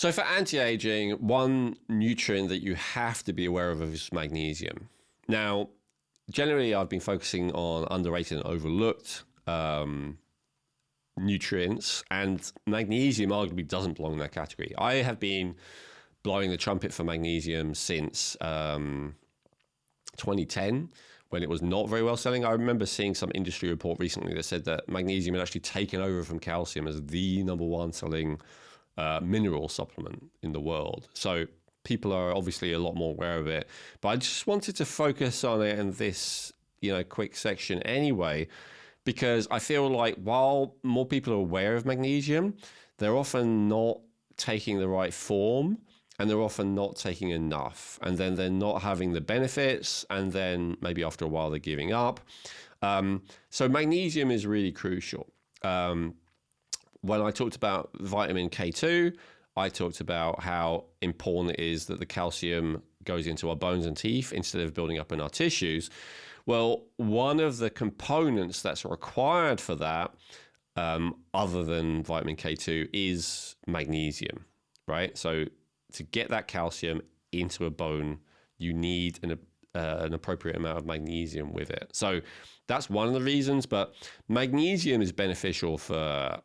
So for anti-aging, one nutrient that you have to be aware of is magnesium. Now, generally, I've been focusing on underrated and overlooked nutrients, and magnesium arguably doesn't belong in that category. I have been blowing the trumpet for magnesium since 2010, when it was not very well selling. I remember seeing some industry report recently that said that magnesium had actually taken over from calcium as the #1 selling mineral supplement in the world. So people are obviously a lot more aware of it. But I just wanted to focus on it in this, quick section anyway, because I feel like while more people are aware of magnesium, they're often not taking the right form, and they're often not taking enough, and then they're not having the benefits, and then maybe after a while they're giving up. So magnesium is really crucial. When I talked about vitamin K2, I talked about how important it is that the calcium goes into our bones and teeth instead of building up in our tissues. Well, one of the components that's required for that, other than vitamin K2, is magnesium, right? So to get that calcium into a bone, you need an appropriate amount of magnesium with it. So that's one of the reasons, but magnesium is beneficial for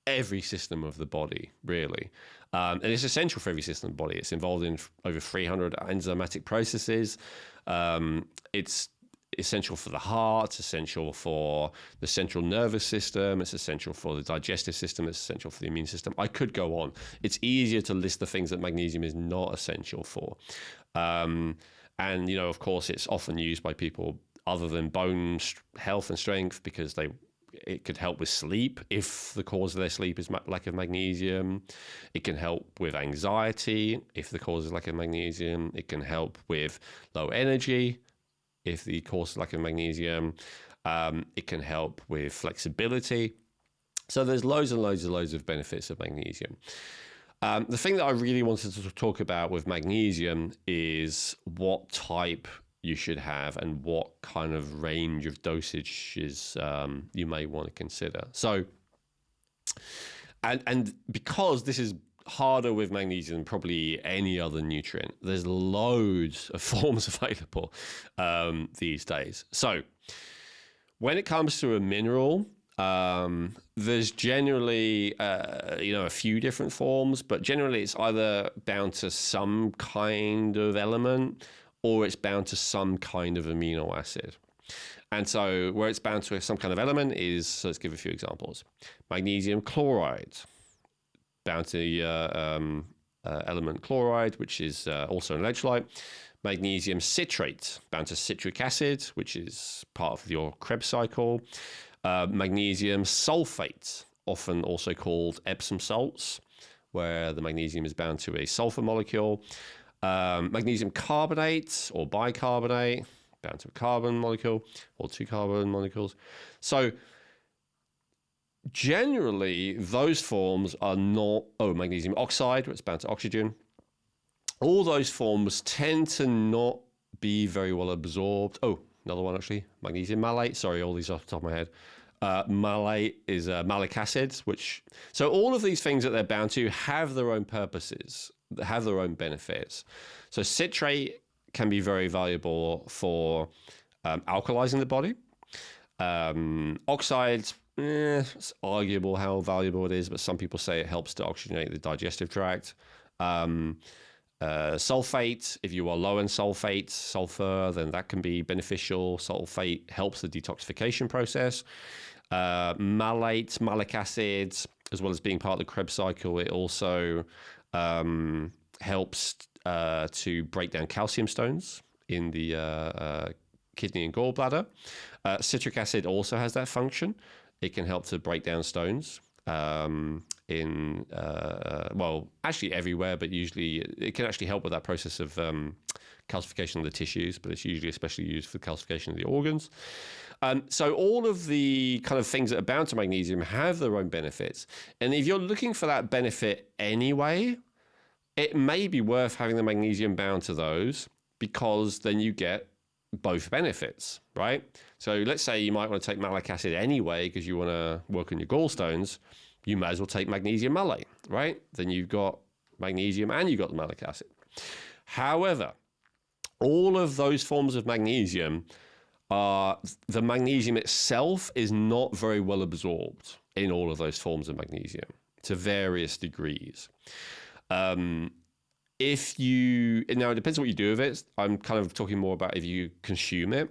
every system of the body, really. And it's essential for every system of the body. It's involved in over 300 enzymatic processes. It's essential for the heart, it's essential for the central nervous system, it's essential for the digestive system, it's essential for the immune system. I could go on. It's easier to list the things that magnesium is not essential for. And, of course, it's often used by people other than bone health and strength because it could help with sleep if the cause of their sleep is lack of magnesium. It can help with anxiety if the cause is lack of magnesium. It can help with low energy if the cause is lack of magnesium. It can help with flexibility. So there's loads and loads of benefits of magnesium. The thing that I really wanted to talk about with magnesium is what type you should have and what kind of range of dosages you may want to consider. So, and because this is harder with magnesium than probably any other nutrient, there's loads of forms available these days. So when it comes to a mineral, there's generally, a few different forms, but generally it's either bound to some kind of element or it's bound to some kind of amino acid. And so where it's bound to some kind of element is, so let's give a few examples. Magnesium chloride, bound to the element chloride, which is also an electrolyte. Magnesium citrate, bound to citric acid, which is part of your Krebs cycle. Magnesium sulfate, often also called Epsom salts, where the magnesium is bound to a sulfur molecule. Magnesium carbonate or bicarbonate, bound to a carbon molecule or two carbon molecules. So generally, those forms are not, magnesium oxide, where it's bound to oxygen. All those forms tend to not be very well absorbed. Oh, another one actually, magnesium malate. Sorry, all these off the top of my head. Malate is malic acids, so all of these things that they're bound to have their own purposes, have their own benefits. So citrate can be very valuable for alkalizing the body. Oxide, it's arguable how valuable it is, but some people say it helps to oxygenate the digestive tract. Sulfate, if you are low in sulfur, then that can be beneficial. Sulfate helps the detoxification process. Malate, malic acids, as well as being part of the Krebs cycle, it also helps to break down calcium stones in the kidney and gallbladder. Citric acid also has that function. It can help to break down stones actually everywhere, but usually it can actually help with that process of calcification of the tissues, but it's usually especially used for calcification of the organs. So all of the kind of things that are bound to magnesium have their own benefits. And if you're looking for that benefit anyway, it may be worth having the magnesium bound to those, because then you get both benefits, right? So let's say you might want to take malic acid anyway because you want to work on your gallstones. You might as well take magnesium malate, right? Then you've got magnesium and you've got the malic acid. However, all of those forms of magnesium the magnesium itself is not very well absorbed in all of those forms of magnesium to various degrees. If you, now it depends on what you do with it. I'm kind of talking more about if you consume it.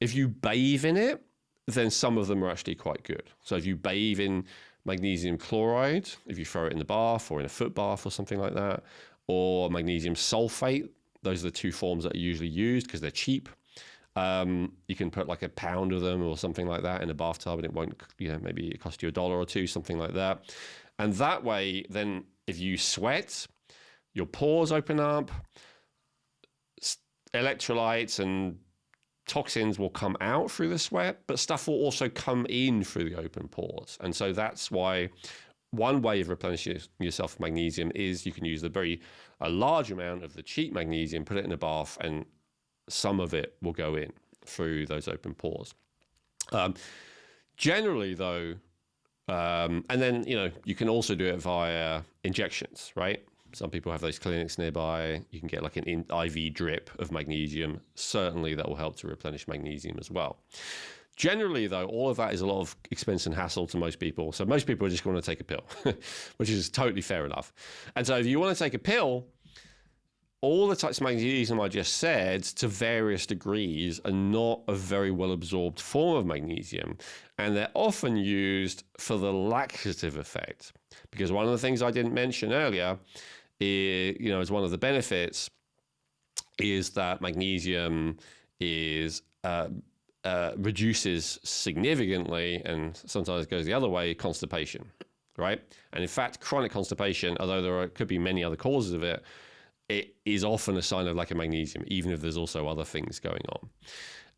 If you bathe in it, then some of them are actually quite good. So if you bathe in magnesium chloride, if you throw it in the bath or in a foot bath or something like that, or magnesium sulfate, those are the two forms that are usually used because they're cheap. You can put like a pound of them or something like that in a bathtub and it won't, maybe it costs you $1 or $2, something like that. And that way, then if you sweat, your pores open up, electrolytes and toxins will come out through the sweat, but stuff will also come in through the open pores. And so that's why one way of replenishing yourself with magnesium is you can use a large amount of the cheap magnesium, put it in a bath, and some of it will go in through those open pores. Generally, though, and then, you can also do it via injections, right? Some people have those clinics nearby. You can get like an IV drip of magnesium. Certainly, that will help to replenish magnesium as well. Generally, though, all of that is a lot of expense and hassle to most people. So most people are just going to take a pill, which is totally fair enough. And so if you want to take a pill, all the types of magnesium I just said, to various degrees, are not a very well absorbed form of magnesium. And they're often used for the laxative effect. Because one of the things I didn't mention earlier is, as one of the benefits, is that magnesium is reduces significantly, and sometimes it goes the other way, constipation, right? And in fact, chronic constipation, although could be many other causes of it, it is often a sign of lack of magnesium, even if there's also other things going on.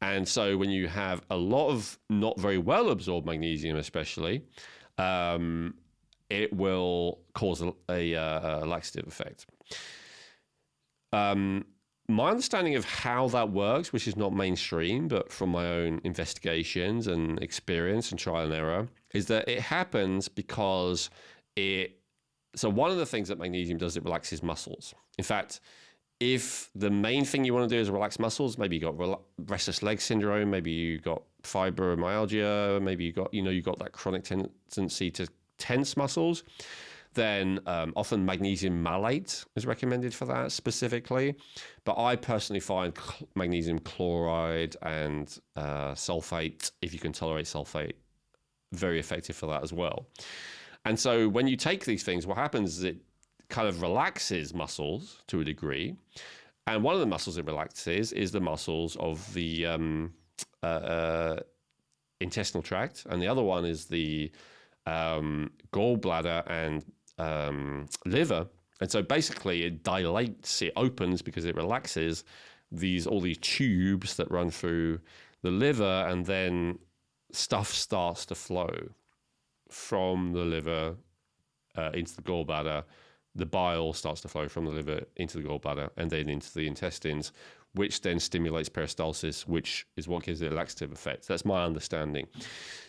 And so when you have a lot of not very well absorbed magnesium, especially, it will cause a laxative effect. My understanding of how that works, which is not mainstream, but from my own investigations and experience and trial and error, is that it happens because so one of the things that magnesium does, it relaxes muscles. In fact, if the main thing you want to do is relax muscles, maybe you got restless leg syndrome, maybe you got fibromyalgia, maybe you got that chronic tendency to tense muscles, then often magnesium malate is recommended for that specifically. But I personally find magnesium chloride and sulfate, if you can tolerate sulfate, very effective for that as well. And so when you take these things, what happens is it kind of relaxes muscles to a degree. And one of the muscles it relaxes is the muscles of the intestinal tract. And the other one is the gallbladder and liver. And so basically it dilates, it opens because it relaxes all these tubes that run through the liver, and then stuff starts to flow from the liver into the gallbladder. The bile starts to flow from the liver into the gallbladder and then into the intestines, which then stimulates peristalsis, which is what gives it a laxative effect. That's my understanding.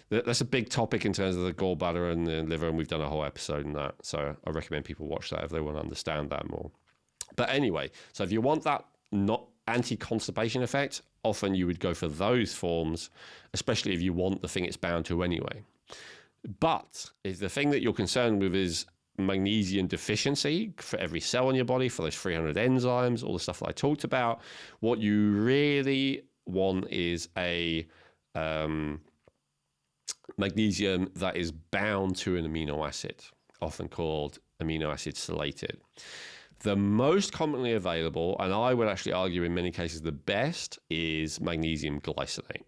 That's a big topic in terms of the gallbladder and the liver, and we've done a whole episode on that. So I recommend people watch that if they want to understand that more. But anyway, so if you want that not anti-constipation effect, often you would go for those forms, especially if you want the thing it's bound to anyway. But if the thing that you're concerned with is magnesium deficiency for every cell in your body, for those 300 enzymes, all the stuff that I talked about, what you really want is a magnesium that is bound to an amino acid, often called amino acid chelated. The most commonly available, and I would actually argue in many cases the best, is magnesium glycinate.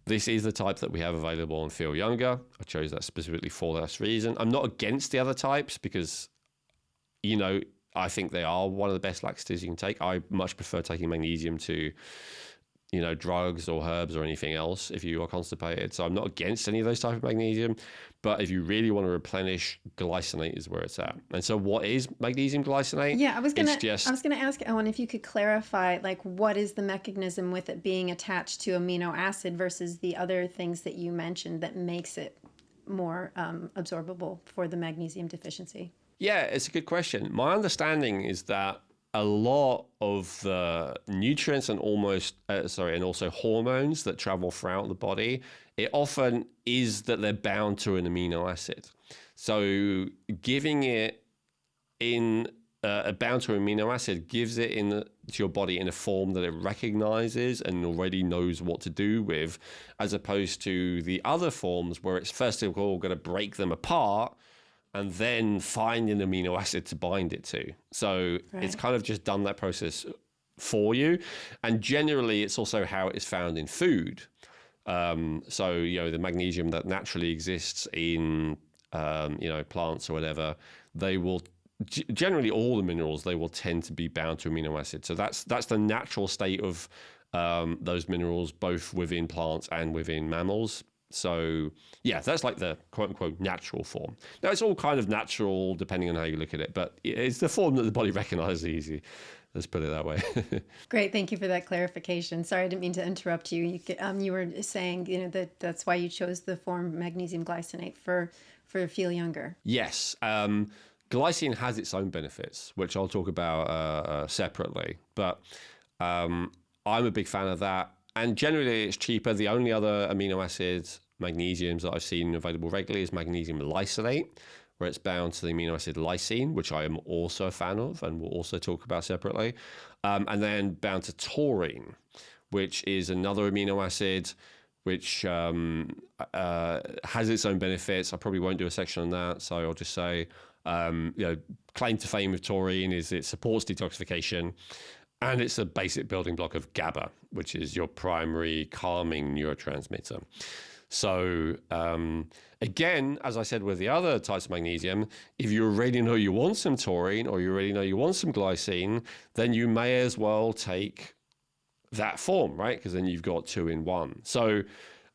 This is the type that we have available on Feel Younger. I chose that specifically for that reason. I'm not against the other types because, I think they are one of the best laxatives you can take. I much prefer taking magnesium to, drugs or herbs or anything else if you are constipated. So I'm not against any of those type of magnesium. But if you really want to replenish, glycinate is where it's at. And so what is magnesium glycinate? Yeah, I was gonna ask Owen if you could clarify, like, what is the mechanism with it being attached to amino acid versus the other things that you mentioned that makes it more absorbable for the magnesium deficiency? Yeah, it's a good question. My understanding is that a lot of the nutrients and and also hormones that travel throughout the body, it often is that they're bound to an amino acid. So giving it in a bound to amino acid gives it to your body in a form that it recognizes and already knows what to do with, as opposed to the other forms where it's first of all going to break them apart and then find an amino acid to bind it to. So it's kind of just done that process for you. And generally, it's also how it's found in food. So, the magnesium that naturally exists in, plants or whatever, they will generally all the minerals, they will tend to be bound to amino acids. So that's the natural state of those minerals, both within plants and within mammals. So yeah, that's like the quote unquote natural form. Now it's all kind of natural depending on how you look at it, but it's the form that the body recognizes easy. Let's put it that way. Great, thank you for that clarification. Sorry, I didn't mean to interrupt you. You were saying, that's why you chose the form magnesium glycinate for feel younger. Yes. Glycine has its own benefits, which I'll talk about separately. But I'm a big fan of that. And generally, it's cheaper. The only other amino acids, magnesiums, that I've seen available regularly is magnesium lysinate, where it's bound to the amino acid lysine, which I am also a fan of and we'll also talk about separately. And then bound to taurine, which is another amino acid which has its own benefits. I probably won't do a section on that, so I'll just say, claim to fame of taurine is it supports detoxification, and it's a basic building block of GABA, which is your primary calming neurotransmitter. So again, as I said with the other types of magnesium, if you already know you want some taurine or you already know you want some glycine, then you may as well take that form, right? Because then you've got two in one. So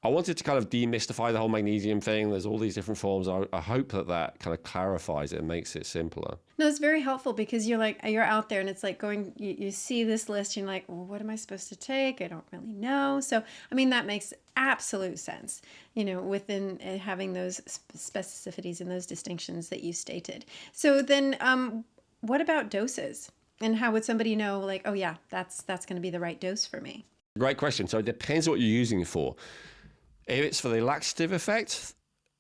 I wanted to kind of demystify the whole magnesium thing. There's all these different forms. I hope that kind of clarifies it and makes it simpler. No, it's very helpful because you're out there and it's like you see this list and you're like, well, what am I supposed to take? I don't really know. So, I mean, that makes absolute sense, within having those specificities and those distinctions that you stated. So then what about doses? And how would somebody know, like, oh yeah, that's going to be the right dose for me? Great question. So it depends what you're using it for. If it's for the laxative effect,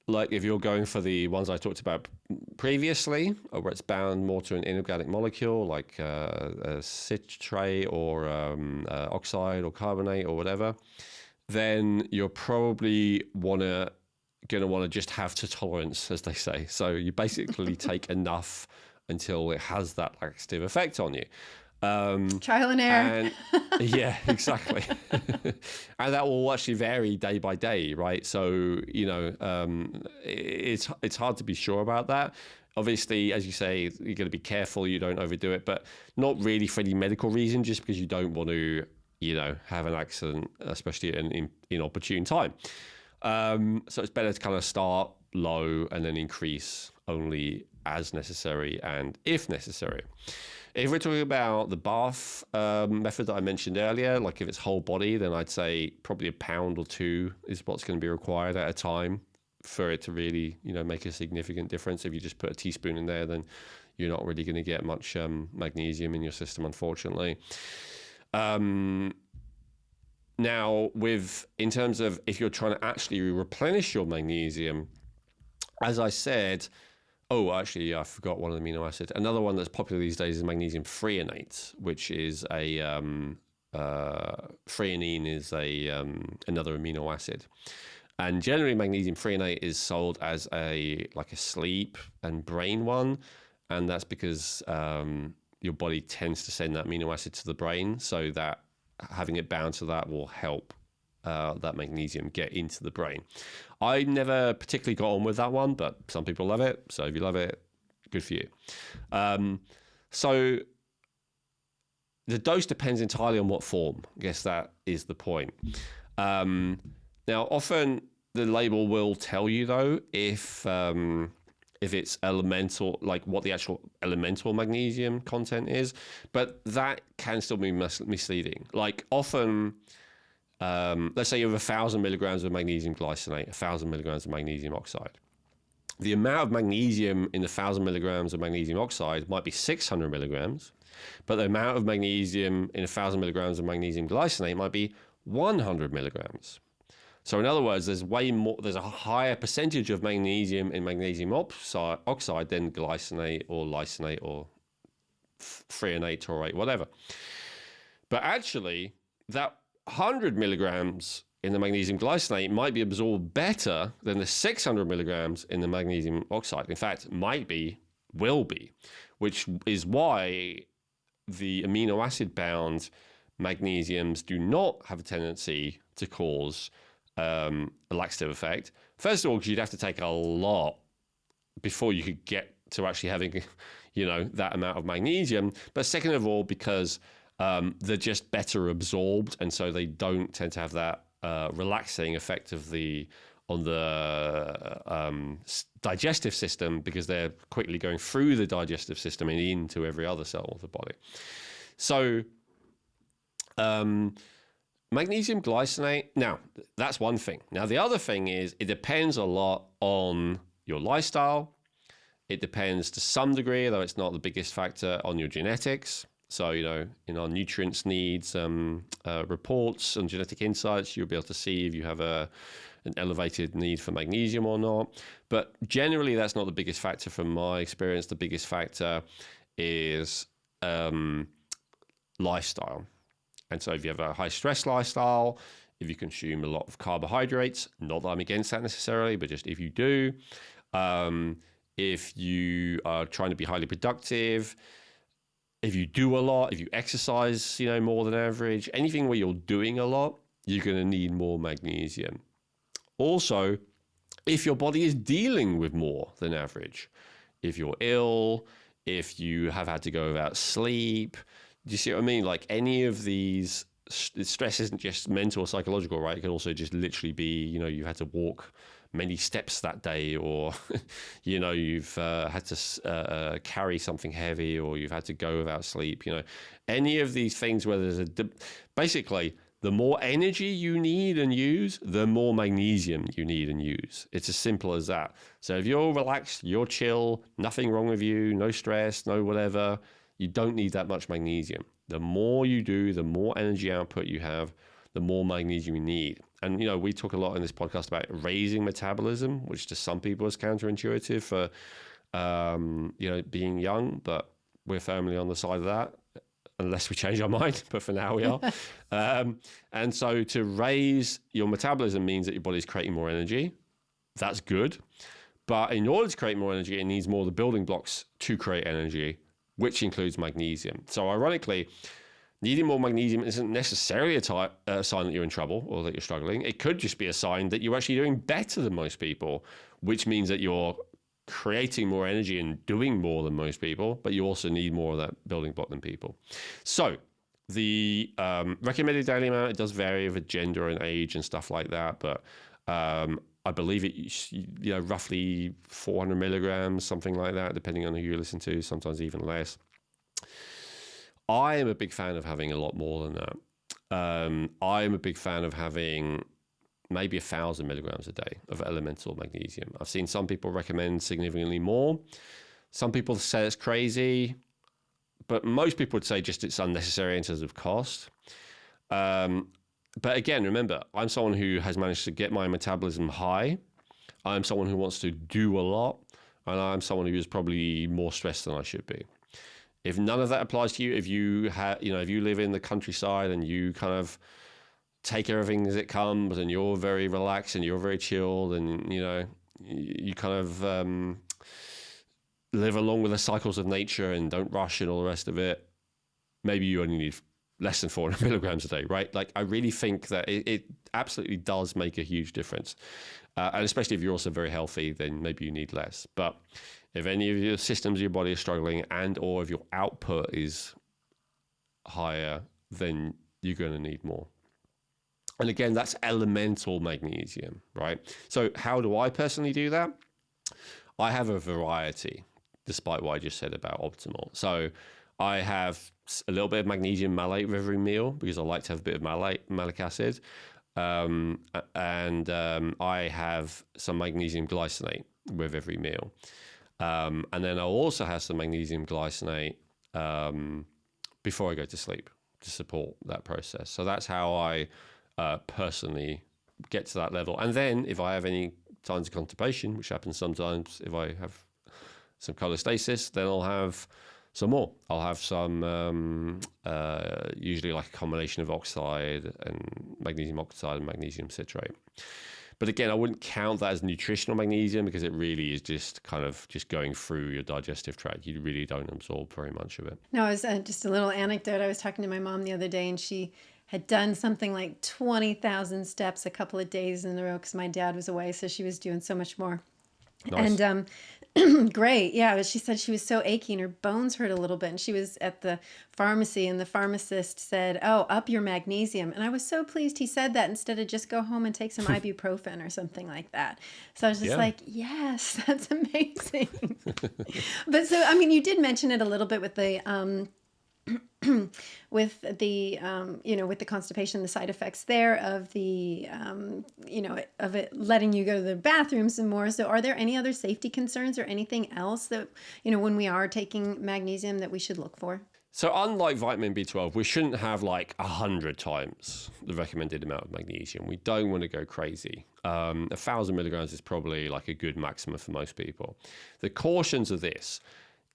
like if you're going for the ones I talked about previously, where it's bound more to an inorganic molecule like a citrate or oxide or carbonate or whatever, then you're probably going to want to just have to tolerance, as they say. So you basically take enough until it has that laxative effect on you. Trial and error. Yeah, exactly. And that will actually vary day by day, right? So, it's hard to be sure about that. Obviously, as you say, you're going to be careful you don't overdo it, but not really for any medical reason, just because you don't want to, have an accident, especially at an inopportune time. So it's better to kind of start low and then increase only as necessary and if necessary. If we're talking about the bath method that I mentioned earlier, like if it's whole body, then I'd say probably a pound or two is what's going to be required at a time for it to really, make a significant difference. If you just put a teaspoon in there, then you're not really going to get much magnesium in your system, unfortunately. Now, in terms of if you're trying to actually replenish your magnesium, as I said, actually, I forgot one of the amino acids. Another one that's popular these days is magnesium threonate, which is threonine is another amino acid. And generally, magnesium threonate is sold as a sleep and brain one, and that's because your body tends to send that amino acid to the brain, so that having it bound to that will help that magnesium get into the brain. I never particularly got on with that one, but some people love it. So if you love it, good for you. So the dose depends entirely on what form. I guess that is the point. Now, often the label will tell you, though, if it's elemental, like what the actual elemental magnesium content is, but that can still be misleading. Like often, let's say you have 1,000 milligrams of magnesium glycinate, 1,000 milligrams of magnesium oxide. the amount of magnesium in 1,000 milligrams of magnesium oxide might be 600 milligrams, but the amount of magnesium in 1,000 milligrams of magnesium glycinate might be 100 milligrams. So in other words, there's a higher percentage of magnesium in magnesium oxide than glycinate or lysinate or threonate, taurate, whatever. But actually, that 100 milligrams in the magnesium glycinate might be absorbed better than the 600 milligrams in the magnesium oxide. In fact, will be, which is why the amino acid bound magnesiums do not have a tendency to cause a laxative effect. First of all, because you'd have to take a lot before you could get to actually having, that amount of magnesium. But second of all, because they're just better absorbed, and so they don't tend to have that relaxing effect on the digestive system, because they're quickly going through the digestive system and into every other cell of the body. So magnesium glycinate, now that's one thing. Now the other thing is it depends a lot on your lifestyle. It depends to some degree, though it's not the biggest factor, on your genetics. So, in our nutrients needs reports and genetic insights, you'll be able to see if you have an elevated need for magnesium or not. But generally, that's not the biggest factor from my experience. The biggest factor is lifestyle. And so if you have a high stress lifestyle, if you consume a lot of carbohydrates, not that I'm against that necessarily, but just if you do, if you are trying to be highly productive, if you do a lot, if you exercise, more than average, anything where you're doing a lot, you're going to need more magnesium. Also, if your body is dealing with more than average, if you're ill, if you have had to go without sleep, do you see what I mean? Like any of these, stress isn't just mental or psychological, right? It can also just literally be, you had to walk many steps that day, or you've had to carry something heavy, or you've had to go without sleep. Any of these things where there's basically the more energy you need and use, the more magnesium you need and use. It's as simple as that. So if you're relaxed, you're chill, nothing wrong with you, no stress, no whatever, you don't need that much magnesium. The more you do, the more energy output you have, the more magnesium you need. And, we talk a lot in this podcast about raising metabolism, which to some people is counterintuitive for, being young, but we're firmly on the side of that, unless we change our mind, but for now we are. And so to raise your metabolism means that your body's creating more energy. That's good. But in order to create more energy, it needs more of the building blocks to create energy, which includes magnesium. So ironically, needing more magnesium isn't necessarily a sign that you're in trouble or that you're struggling. It could just be a sign that you're actually doing better than most people, which means that you're creating more energy and doing more than most people, but you also need more of that building block than people. So the recommended daily amount, it does vary with gender and age and stuff like that, but I believe it, roughly 400 milligrams, something like that, depending on who you listen to, sometimes even less. I am a big fan of having a lot more than that. I am a big fan of having maybe 1,000 milligrams a day of elemental magnesium. I've seen some people recommend significantly more. Some people say it's crazy, but most people would say just it's unnecessary in terms of cost. But again, remember, I'm someone who has managed to get my metabolism high. I'm someone who wants to do a lot, and I'm someone who is probably more stressed than I should be. If none of that applies to you, if you if you live in the countryside and you kind of take everything as it comes, and you're very relaxed and you're very chilled, and you kind of live along with the cycles of nature and don't rush and all the rest of it, maybe you only need less than 400 milligrams a day, right? Like, I really think that it absolutely does make a huge difference. And especially if you're also very healthy, then maybe you need less. But if any of your systems of your body are struggling, and or if your output is higher, then you're going to need more. And again, that's elemental magnesium, right? So how do I personally do that? I have a variety, despite what I just said about optimal. So I have a little bit of magnesium malate with every meal, because I like to have a bit of malic acid. I have some magnesium glycinate with every meal. And then I'll also have some magnesium glycinate before I go to sleep to support that process. So that's how I personally get to that level. And then if I have any times of constipation, which happens sometimes if I have some cholestasis, then I'll have some more. I'll have some, usually like a combination of oxide and magnesium oxide and magnesium citrate. But again, I wouldn't count that as nutritional magnesium because it really is just kind of just going through your digestive tract. You really don't absorb very much of it. No, it was just a little anecdote. I was talking to my mom the other day, and she had done something like 20,000 steps a couple of days in a row because my dad was away, so she was doing so much more. Nice. And great, yeah. But she said she was so achy and her bones hurt a little bit. And she was at the pharmacy, and the pharmacist said, "Oh, up your magnesium." And I was so pleased he said that instead of just go home and take some ibuprofen or something like that. So I was just like, yes, that's amazing. But so, I mean, you did mention it a little bit with the with the with the constipation, the side effects there of the of it letting you go to the bathroom some more. So are there any other safety concerns or anything else that when we are taking magnesium that we should look for? So unlike vitamin B12, we shouldn't have like 100 times the recommended amount of magnesium. We don't want to go crazy. 1,000 milligrams is probably like a good maximum for most people. The cautions are this: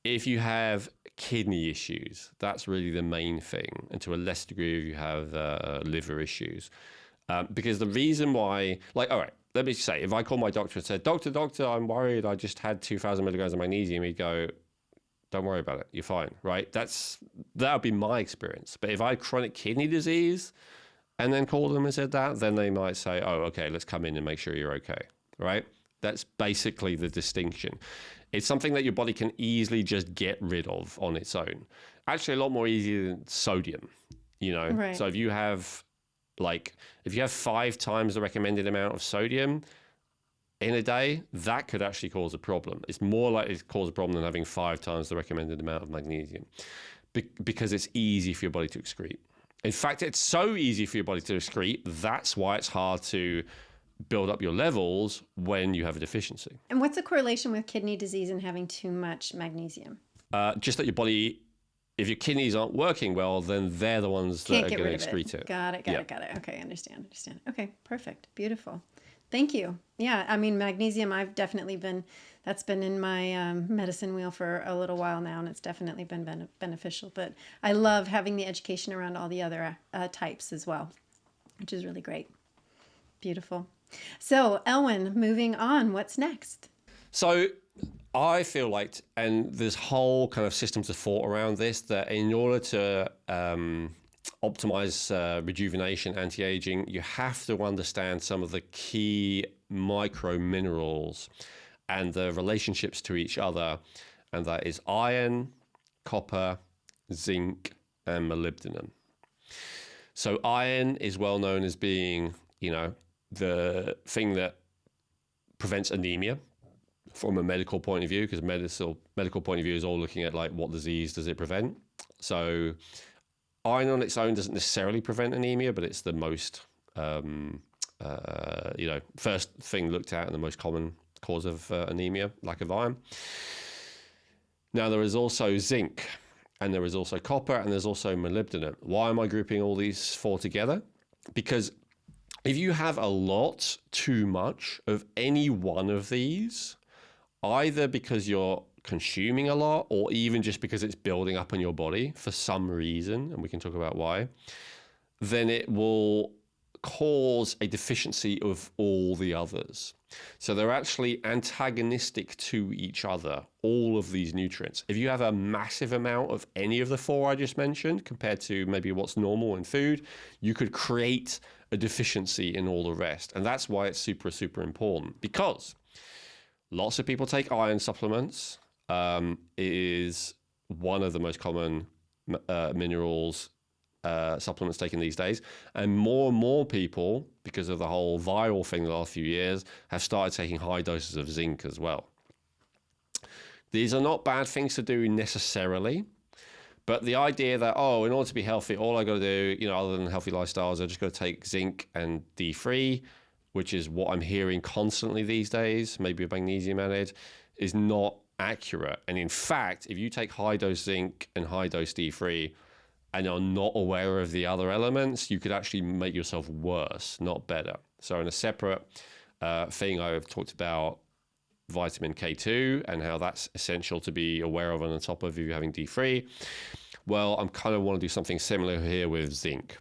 if you have kidney issues, that's really the main thing. And to a less degree, if you have liver issues. Because the reason why, like, all right, let me say, if I call my doctor and said, doctor, I'm worried, I just had 2,000 milligrams of magnesium, he'd go, don't worry about it, you're fine, right? That would be my experience. But if I had chronic kidney disease and then called them and said that, then they might say, oh, okay, let's come in and make sure you're okay, right? That's basically the distinction. It's something that your body can easily just get rid of on its own. Actually, a lot more easy than sodium, Right. So if you have 5 times the recommended amount of sodium in a day, that could actually cause a problem. It's more likely to cause a problem than having 5 times the recommended amount of magnesium because it's easy for your body to excrete. In fact, it's so easy for your body to excrete, that's why it's hard to build up your levels when you have a deficiency. And what's the correlation with kidney disease and having too much magnesium? Just that your body, if your kidneys aren't working well, then they're the ones that are going to excrete it. Got it. Okay, understand. Okay, perfect. Beautiful. Thank you. Yeah, I mean, magnesium, that's been in my medicine wheel for a little while now, and it's definitely been beneficial. But I love having the education around all the other types as well, which is really great. Beautiful. So, Elwin, moving on, what's next? So, I feel like, and there's whole kind of systems of thought around this, that in order to optimize rejuvenation, anti-aging, you have to understand some of the key micro minerals and the relationships to each other. And that is iron, copper, zinc, and molybdenum. So iron is well known as being, the thing that prevents anemia from a medical point of view, because medical point of view is all looking at like what disease does it prevent. So iron on its own doesn't necessarily prevent anemia, but it's the most, first thing looked at and the most common cause of anemia, lack of iron. Now there is also zinc, and there is also copper, and there's also molybdenum. Why am I grouping all these 4 together? Because if you have a lot, too much of any one of these, either because you're consuming a lot or even just because it's building up in your body for some reason, and we can talk about why, then it will cause a deficiency of all the others. So they're actually antagonistic to each other, all of these nutrients. If you have a massive amount of any of the 4 I just mentioned compared to maybe what's normal in food, you could create a deficiency in all the rest. And that's why it's super, super important, because lots of people take iron supplements. It is one of the most common minerals supplements taken these days. And more people, because of the whole viral thing the last few years, have started taking high doses of zinc as well. These are not bad things to do necessarily, But the idea that, in order to be healthy, all I got to do, other than healthy lifestyles, I just got to take zinc and D3, which is what I'm hearing constantly these days, maybe a magnesium added, is not accurate. And in fact, if you take high dose zinc and high dose D3 and you're not aware of the other elements, you could actually make yourself worse, not better. So in a separate thing, I've talked about vitamin K2 and how that's essential to be aware of and on top of if you're having D3. Well, I'm kind of want to do something similar here with zinc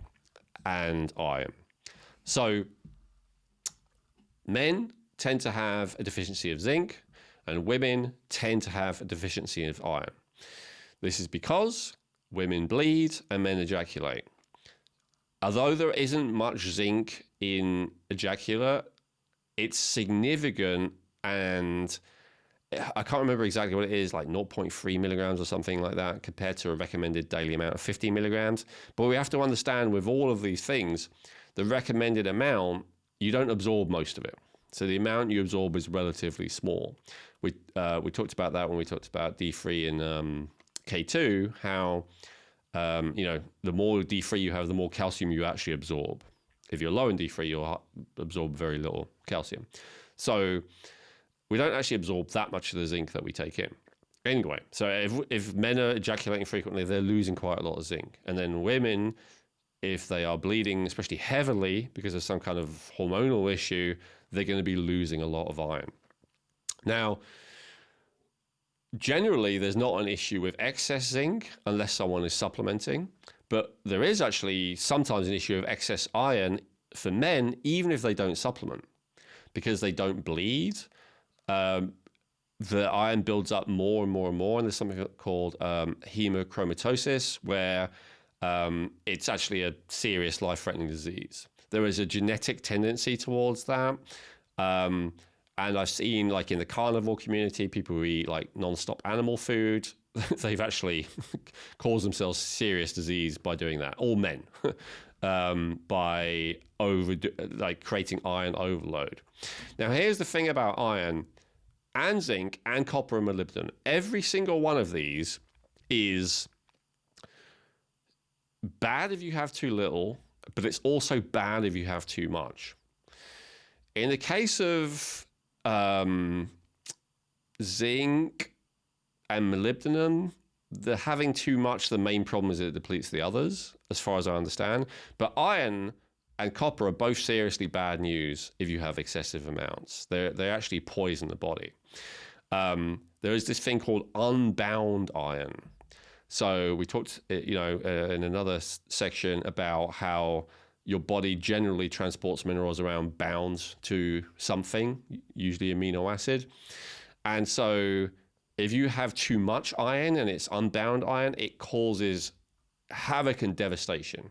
and iron. So men tend to have a deficiency of zinc and women tend to have a deficiency of iron. This is because women bleed and men ejaculate. Although there isn't much zinc in ejaculate, it's significant, and I can't remember exactly what it is, like 0.3 milligrams or something like that, compared to a recommended daily amount of 50 milligrams. But we have to understand with all of these things, the recommended amount, you don't absorb most of it. So the amount you absorb is relatively small. We talked about that when we talked about D3 and K2, how the more D3 you have, the more calcium you actually absorb. If you're low in D3, you'll absorb very little calcium. So we don't actually absorb that much of the zinc that we take in. Anyway, so if men are ejaculating frequently, they're losing quite a lot of zinc. And then women, if they are bleeding, especially heavily because of some kind of hormonal issue, they're going to be losing a lot of iron. Now, generally, there's not an issue with excess zinc unless someone is supplementing, but there is actually sometimes an issue of excess iron for men, even if they don't supplement, because they don't bleed. The iron builds up more and more and more, and there's something called hemochromatosis, where it's actually a serious life-threatening disease. There is a genetic tendency towards that. And I've seen, like in the carnivore community, people who eat like non-stop animal food, they've actually caused themselves serious disease by doing that. All men, by creating iron overload. Now, here's the thing about iron and zinc and copper and molybdenum. Every single one of these is bad if you have too little, but it's also bad if you have too much. In the case of zinc and molybdenum, the having too much, the main problem is it depletes the others, as far as I understand. But iron and copper are both seriously bad news if you have excessive amounts. They actually poison the body. There is this thing called unbound iron. So we talked, in another section about how your body generally transports minerals around bound to something, usually amino acid. And so if you have too much iron and it's unbound iron, it causes havoc and devastation.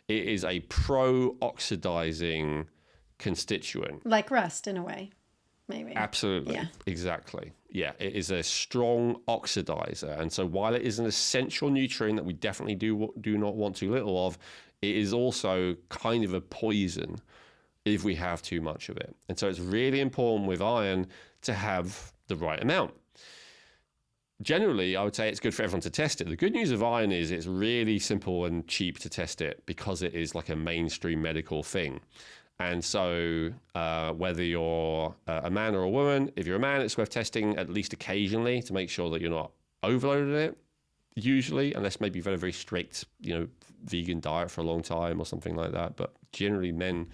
It is a pro-oxidizing constituent. Like rust in a way, maybe. Absolutely. Yeah. Exactly. Yeah, it is a strong oxidizer. And so while it is an essential nutrient that we definitely do not want too little of, it is also kind of a poison if we have too much of it. And so it's really important with iron to have the right amount. Generally, I would say it's good for everyone to test it. The good news of iron is it's really simple and cheap to test it because it is like a mainstream medical thing. And so whether you're a man or a woman, if you're a man, it's worth testing at least occasionally to make sure that you're not overloading it, usually, unless maybe very, very strict, vegan diet for a long time or something like that. But generally, men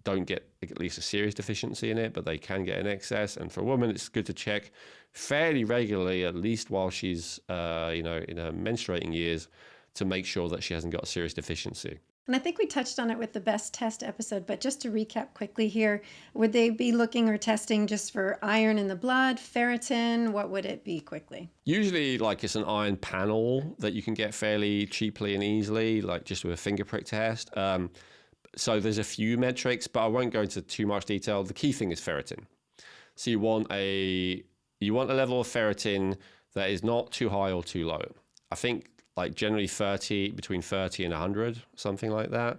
don't get at least a serious deficiency in it, but they can get an excess. And for a woman, it's good to check fairly regularly, at least while she's, in her menstruating years, to make sure that she hasn't got a serious deficiency. And I think we touched on it with the best test episode, but just to recap quickly here, would they be looking or testing just for iron in the blood, ferritin? What would it be quickly? Usually, it's an iron panel that you can get fairly cheaply and easily, just with a finger prick test. So there's a few metrics, but I won't go into too much detail. The key thing is ferritin. So you want a level of ferritin that is not too high or too low. I think generally between 30 and 100, something like that.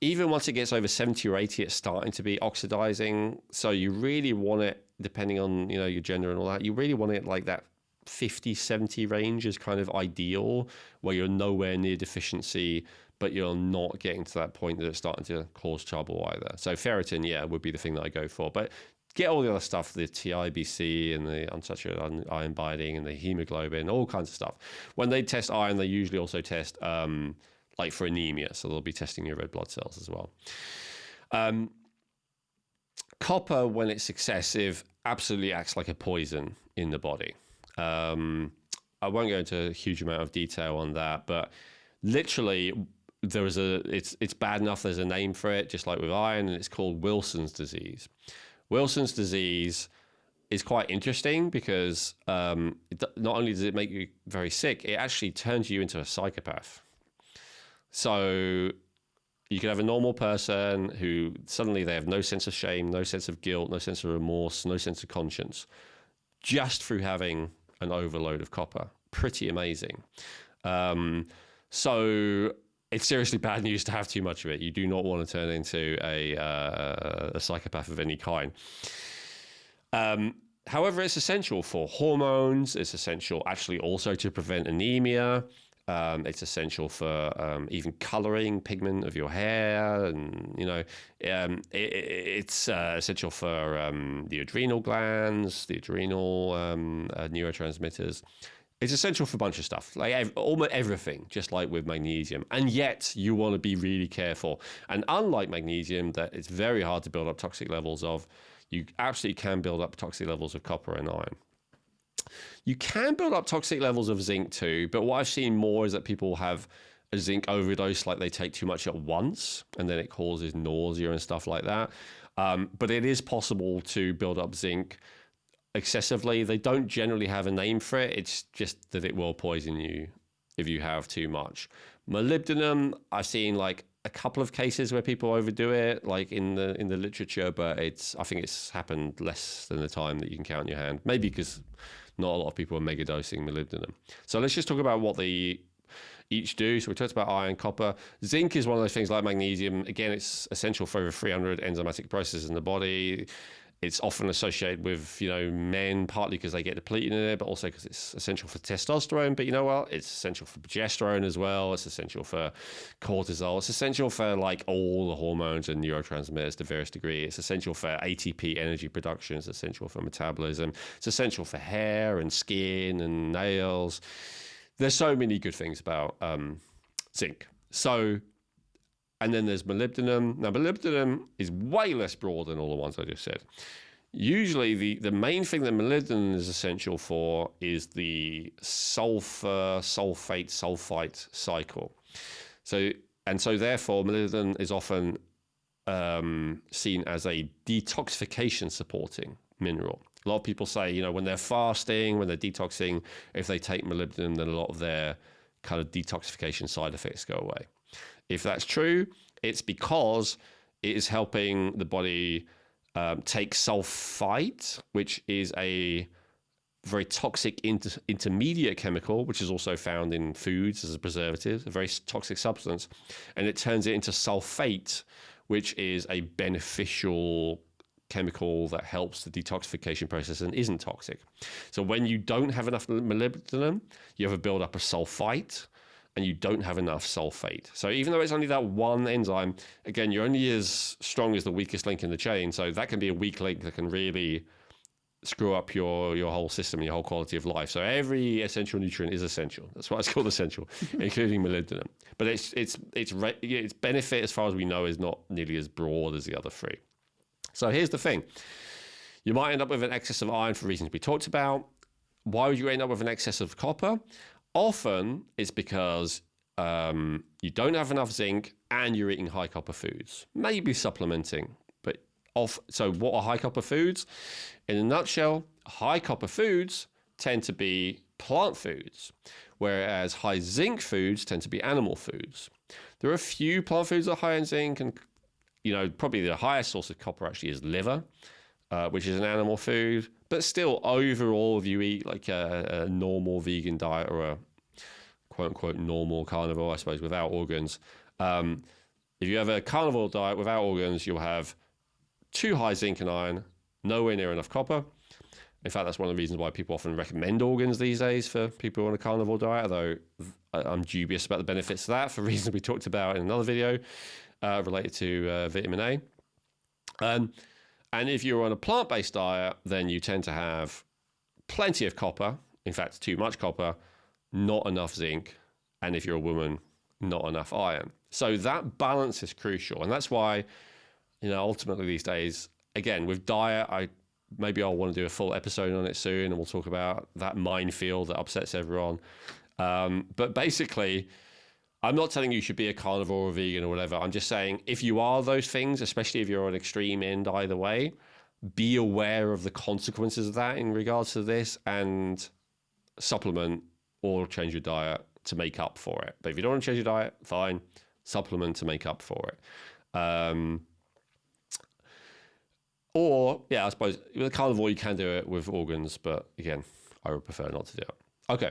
Even once it gets over 70 or 80, it's starting to be oxidizing. So you really want it, depending on, your gender and all that, you really want it like that 50, 70 range is kind of ideal, where you're nowhere near deficiency, but you're not getting to that point that it's starting to cause trouble either. So ferritin, yeah, would be the thing that I go for. But get all the other stuff, the TIBC and the unsaturated iron binding and the hemoglobin, all kinds of stuff. When they test iron, they usually also test like for anemia. So they'll be testing your red blood cells as well. Copper, when it's excessive, absolutely acts like a poison in the body. I won't go into a huge amount of detail on that, but literally it's bad enough there's a name for it, just like with iron, and it's called Wilson's disease. Wilson's disease is quite interesting because not only does it make you very sick, it actually turns you into a psychopath. So you can have a normal person who suddenly they have no sense of shame, no sense of guilt, no sense of remorse, no sense of conscience, just through having an overload of copper. Pretty amazing. So it's seriously bad news to have too much of it. You do not want to turn into a psychopath of any kind. However, it's essential for hormones. It's essential actually also to prevent anemia. It's essential for even coloring pigment of your hair, and it's essential for the adrenal glands, the adrenal neurotransmitters. It's essential for a bunch of stuff, like almost everything, just like with magnesium. And yet you want to be really careful. And unlike magnesium, that it's very hard to build up toxic levels of, you absolutely can build up toxic levels of copper and iron. You can build up toxic levels of zinc too, but what I've seen more is that people have a zinc overdose, like they take too much at once, and then it causes nausea and stuff like that. But it is possible to build up zinc excessively. They don't generally have a name for it. It's just that it will poison you if you have too much. Molybdenum, I've seen like a couple of cases where people overdo it, like in the literature, but I think it's happened less than the time that you can count on your hand. Maybe because not a lot of people are mega dosing molybdenum. So let's just talk about what they each do. So we talked about iron, copper. Zinc is one of those things like magnesium. Again, it's essential for over 300 enzymatic processes in the body. It's often associated with, men, partly because they get depleted in it, but also because it's essential for testosterone. But you know what? It's essential for progesterone as well. It's essential for cortisol. It's essential for like all the hormones and neurotransmitters to various degree. It's essential for ATP energy production. It's essential for metabolism. It's essential for hair and skin and nails. There's so many good things about zinc. And then there's molybdenum. Now, molybdenum is way less broad than all the ones I just said. Usually, the main thing that molybdenum is essential for is the sulfate cycle. So therefore, molybdenum is often seen as a detoxification supporting mineral. A lot of people say, when they're fasting, when they're detoxing, if they take molybdenum, then a lot of their kind of detoxification side effects go away. If that's true, it's because it is helping the body take sulfite, which is a very toxic intermediate chemical, which is also found in foods as a preservative, a very toxic substance, and it turns it into sulfate, which is a beneficial chemical that helps the detoxification process and isn't toxic. So when you don't have enough molybdenum, you have a buildup of sulfite, and you don't have enough sulfate. So even though it's only that one enzyme, again, you're only as strong as the weakest link in the chain. So that can be a weak link that can really screw up your whole system and your whole quality of life. So every essential nutrient is essential. That's why it's called essential, including molybdenum. But its benefit, as far as we know, is not nearly as broad as the other three. So here's the thing. You might end up with an excess of iron for reasons we talked about. Why would you end up with an excess of copper? Often it's because you don't have enough zinc and you're eating high copper foods, maybe supplementing. So what are high copper foods? In a nutshell, high copper foods tend to be plant foods, whereas high zinc foods tend to be animal foods. There are a few plant foods that are high in zinc, and probably the highest source of copper actually is liver, which is an animal food. But still, overall, if you eat like a normal vegan diet or a quote-unquote normal carnivore, I suppose, without organs, if you have a carnivore diet without organs, you'll have too high zinc and iron, nowhere near enough copper. In fact, that's one of the reasons why people often recommend organs these days for people on a carnivore diet, although I'm dubious about the benefits of that for reasons we talked about in another video related to vitamin A. And if you're on a plant-based diet, then you tend to have plenty of copper, in fact, too much copper, not enough zinc, and if you're a woman, not enough iron. So that balance is crucial. And that's why, ultimately these days, again, with diet, maybe I'll want to do a full episode on it soon, and we'll talk about that minefield that upsets everyone. But basically, I'm not telling you should be a carnivore or vegan or whatever. I'm just saying if you are those things, especially if you're on extreme end either way, be aware of the consequences of that in regards to this and supplement or change your diet to make up for it. But if you don't want to change your diet, fine, supplement to make up for it. Or, I suppose with a carnivore, you can do it with organs, but again, I would prefer not to do it. Okay.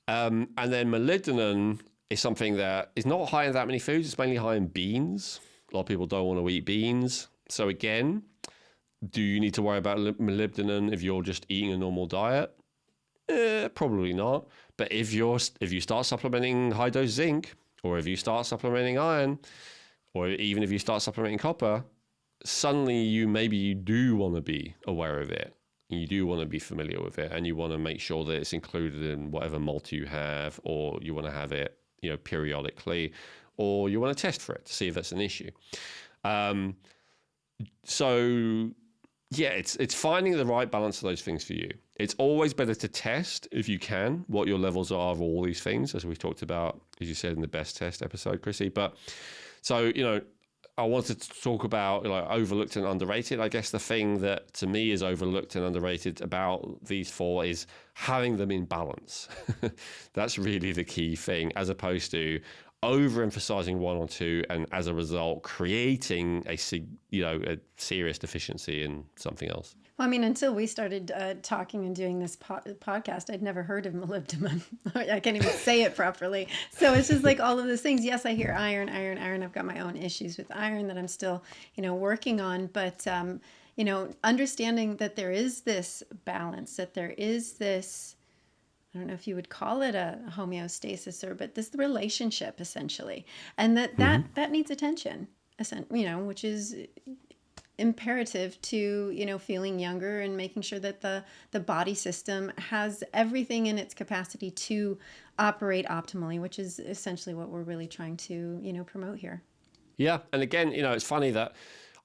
And then molybdenum is something that is not high in that many foods. It's mainly high in beans. A lot of people don't want to eat beans. So again, do you need to worry about molybdenum if you're just eating a normal diet? Probably not. But if you start supplementing high dose zinc, or if you start supplementing iron, or even if you start supplementing copper, suddenly you do want to be aware of it. You do want to be familiar with it, and you want to make sure that it's included in whatever multi you have, or you want to have it, periodically, or you want to test for it to see if that's an issue. It's finding the right balance of those things for you. It's always better to test, if you can, what your levels are of all these things, as we talked about, as you said in the best test episode, Chrissy. But so, I wanted to talk about overlooked and underrated. I guess the thing that to me is overlooked and underrated about these four is having them in balance. That's really the key thing, as opposed to overemphasizing one or two, and as a result, creating a serious deficiency in something else. Well, I mean, until we started talking and doing this podcast, I'd never heard of molybdenum. I can't even say it properly. So it's just like all of those things. Yes, I hear iron. I've got my own issues with iron that I'm still, working on. But, understanding that there is this balance, that there is this, I don't know if you would call it a homeostasis but this relationship essentially. And that needs attention, which is imperative to feeling younger and making sure that the body system has everything in its capacity to operate optimally, which is essentially what we're really trying to promote here. Yeah, and again, it's funny that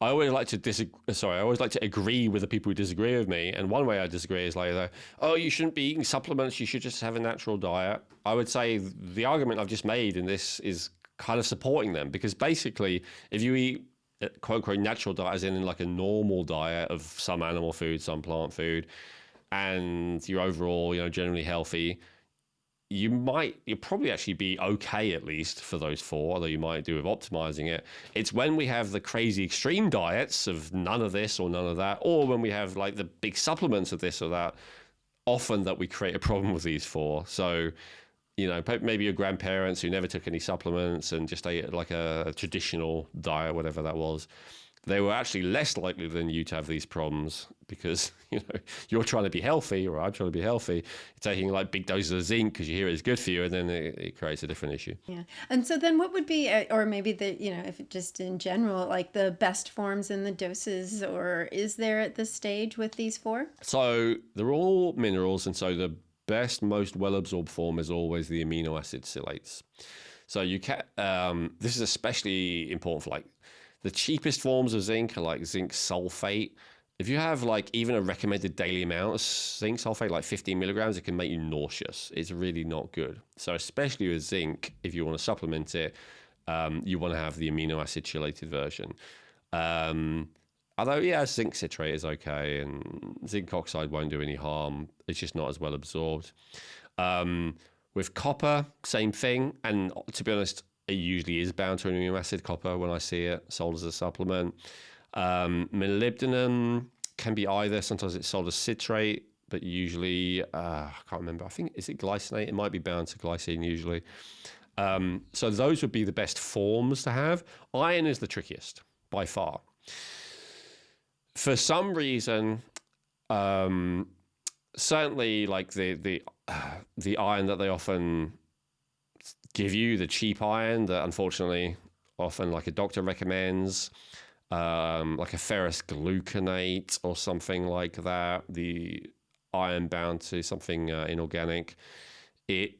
I always like to agree with the people who disagree with me. And one way I disagree is you shouldn't be eating supplements, you should just have a natural diet. I would say the argument I've just made in this is kind of supporting them, because basically if you eat quote unquote natural diet, as in like a normal diet of some animal food, some plant food, and you're overall, generally healthy, you'll probably actually be okay, at least for those four, although you might do with optimizing it. It's when we have the crazy extreme diets of none of this or none of that, or when we have like the big supplements of this or that, often that we create a problem with these four. So, maybe your grandparents who never took any supplements and just ate like a traditional diet, whatever that was, they were actually less likely than you to have these problems, because you're trying to be healthy, or I'm trying to be healthy. You're taking like big doses of zinc because you hear it's good for you, and then it creates a different issue. Yeah. And so then what would be, or maybe if it just in general, like the best forms and the doses, or is there at this stage with these four? So they're all minerals, and so the best, most well-absorbed form is always the amino acid chelates. So you can. This is especially important for like the cheapest forms of zinc, are like zinc sulfate. If you have like even a recommended daily amount of zinc sulfate, like 15 milligrams, it can make you nauseous. It's really not good. So especially with zinc, if you want to supplement it, you want to have the amino acid chelated version. Although, zinc citrate is okay, and zinc oxide won't do any harm. It's just not as well absorbed. With copper, same thing. And to be honest, it usually is bound to amino acid, copper, when I see it sold as a supplement. Molybdenum can be either. Sometimes it's sold as citrate, but usually, I can't remember. I think, is it glycinate? It might be bound to glycine usually. So those would be the best forms to have. Iron is the trickiest, by far. For some reason, certainly like the iron that they often give you, the cheap iron that unfortunately often like a doctor recommends, like a ferrous gluconate or something like that, the iron bound to something inorganic, it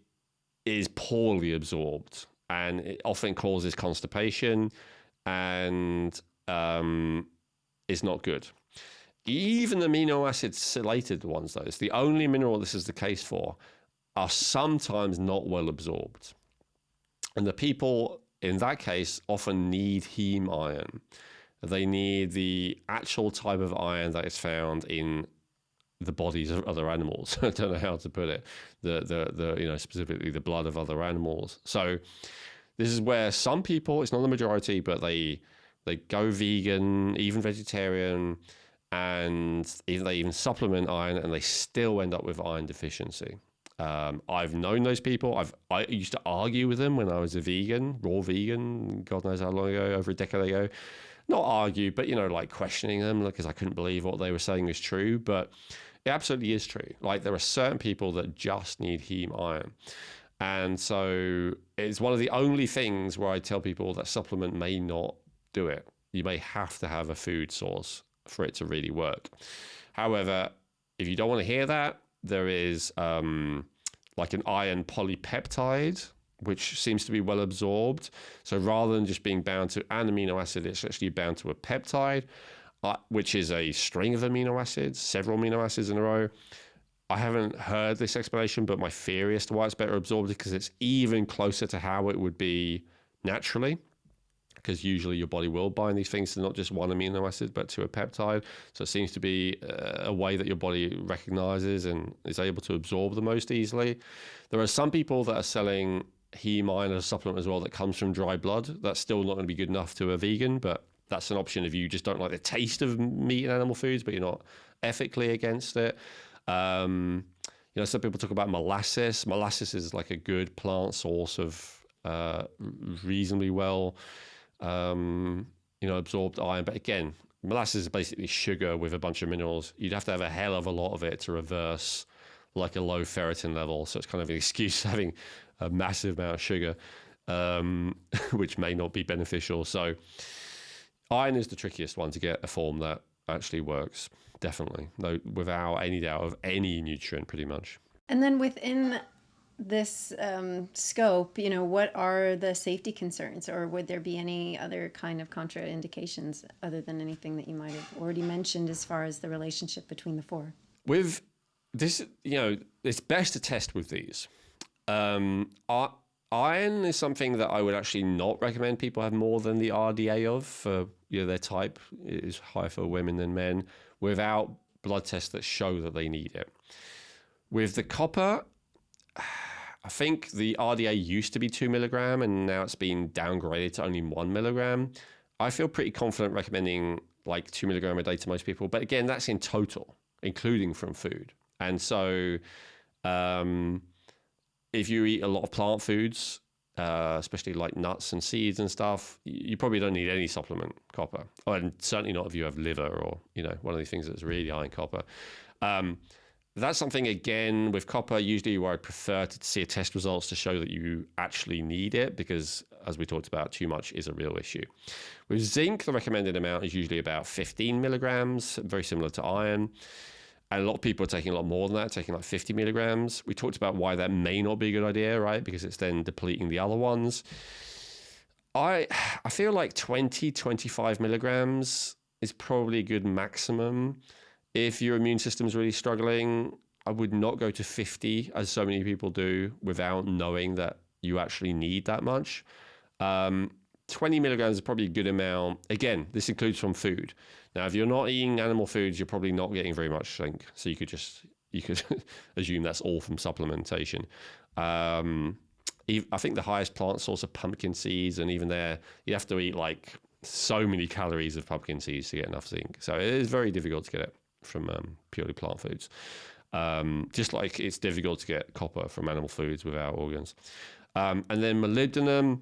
is poorly absorbed and it often causes constipation and is not good. Even amino acid chelated ones, though, it's the only mineral this is the case for, are sometimes not well absorbed. And the people in that case often need heme iron. They need the actual type of iron that is found in the bodies of other animals. I don't know how to put it. The specifically the blood of other animals. So this is where some people, it's not the majority, but they go vegan, even vegetarian, and they even supplement iron, and they still end up with iron deficiency. I've known those people. I used to argue with them when I was a vegan, raw vegan, God knows how long ago, over a decade ago. Not argue, but like questioning them because I couldn't believe what they were saying was true. But it absolutely is true. Like there are certain people that just need heme iron. And so it's one of the only things where I tell people that supplement may not do it. You may have to have a food source for it to really work. However, if you don't want to hear that, there is like an iron polypeptide, which seems to be well absorbed. So rather than just being bound to an amino acid, it's actually bound to a peptide, which is a string of amino acids, several amino acids in a row. I haven't heard this explanation, but my theory as to why it's better absorbed is because it's even closer to how it would be naturally. Because usually your body will bind these things to not just one amino acid, but to a peptide. So it seems to be a way that your body recognizes and is able to absorb the most easily. There are some people that are selling heme iron as a supplement as well that comes from dry blood. That's still not going to be good enough to a vegan, but that's an option if you just don't like the taste of meat and animal foods, but you're not ethically against it. Some people talk about molasses. Molasses is like a good plant source of reasonably well absorbed iron. But again, molasses is basically sugar with a bunch of minerals. You'd have to have a hell of a lot of it to reverse like a low ferritin level. So it's kind of an excuse having a massive amount of sugar, which may not be beneficial. So iron is the trickiest one to get a form that actually works. Definitely. No, without any doubt of any nutrient, pretty much. And then within this scope, what are the safety concerns, or would there be any other kind of contraindications other than anything that you might have already mentioned as far as the relationship between the four? With this, it's best to test with these. Iron is something that I would actually not recommend people have more than the RDA of. For their type is higher for women than men, without blood tests that show that they need it. With the copper, I think the RDA used to be 2 milligram and now it's been downgraded to only 1 milligram. I feel pretty confident recommending like 2 milligram a day to most people. But again, that's in total, including from food. And so if you eat a lot of plant foods, especially like nuts and seeds and stuff, you probably don't need any supplement copper. And certainly not if you have liver or, one of these things that's really high in copper. That's something, again, with copper, usually where I prefer to see a test results to show that you actually need it, because as we talked about, too much is a real issue. With zinc, the recommended amount is usually about 15 milligrams, very similar to iron. And a lot of people are taking a lot more than that, taking like 50 milligrams. We talked about why that may not be a good idea, right? Because it's then depleting the other ones. I feel like 20, 25 milligrams is probably a good maximum. If your immune system is really struggling, I would not go to 50, as so many people do, without knowing that you actually need that much. 20 milligrams is probably a good amount. Again, this includes from food. Now, if you're not eating animal foods, you're probably not getting very much zinc. So you could assume that's all from supplementation. I think the highest plant source of pumpkin seeds, and even there, you have to eat like so many calories of pumpkin seeds to get enough zinc. So it is very difficult to get it from purely plant foods. Just like it's difficult to get copper from animal foods without organs. And then molybdenum,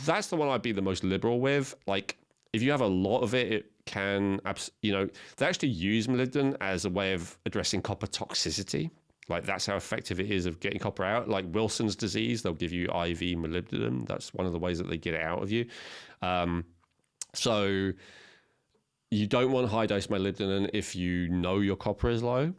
that's the one I'd be the most liberal with. Like, if you have a lot of it, it can, they actually use molybdenum as a way of addressing copper toxicity. Like that's how effective it is of getting copper out. Like Wilson's disease, they'll give you IV molybdenum. That's one of the ways that they get it out of you. So you don't want high dose molybdenum if you know your copper is low.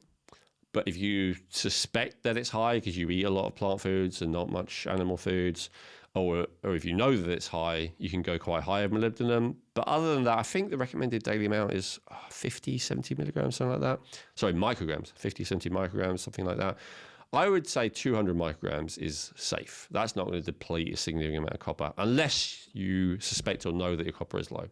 But if you suspect that it's high because you eat a lot of plant foods and not much animal foods, or if you know that it's high, you can go quite high of molybdenum. But other than that, I think the recommended daily amount is 50, 70 milligrams, something like that. Sorry, micrograms, 50, 70 micrograms, something like that. I would say 200 micrograms is safe. That's not going to deplete a significant amount of copper unless you suspect or know that your copper is low.